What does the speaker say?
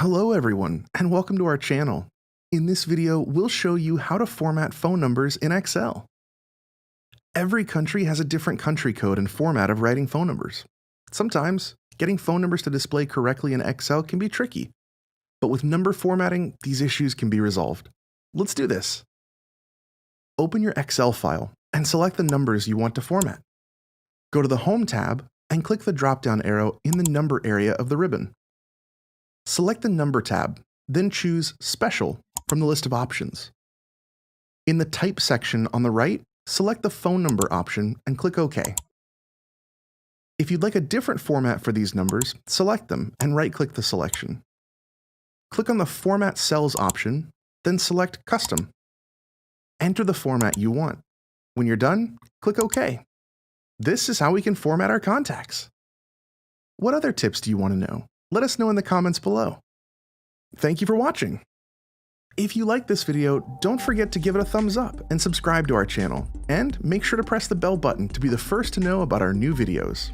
Hello everyone, and welcome to our channel. In this video, we'll show you how to format phone numbers in Excel. Every country has a different country code and format of writing phone numbers. Sometimes, getting phone numbers to display correctly in Excel can be tricky, but with number formatting, these issues can be resolved. Let's do this. Open your Excel file and select the numbers you want to format. Go to the Home tab and click the drop-down arrow in the Number area of the ribbon. Select the Number tab, then choose Special from the list of options. In the Type section on the right, select the Phone Number option and click OK. If you'd like a different format for these numbers, select them and right-click the selection. Click on the Format Cells option, then select Custom. Enter the format you want. When you're done, click OK. This is how we can format our contacts. What other tips do you want to know? Let us know in the comments below. Thank you for watching. If you like this video, don't forget to give it a thumbs up and subscribe to our channel, and make sure to press the bell button to be the first to know about our new videos.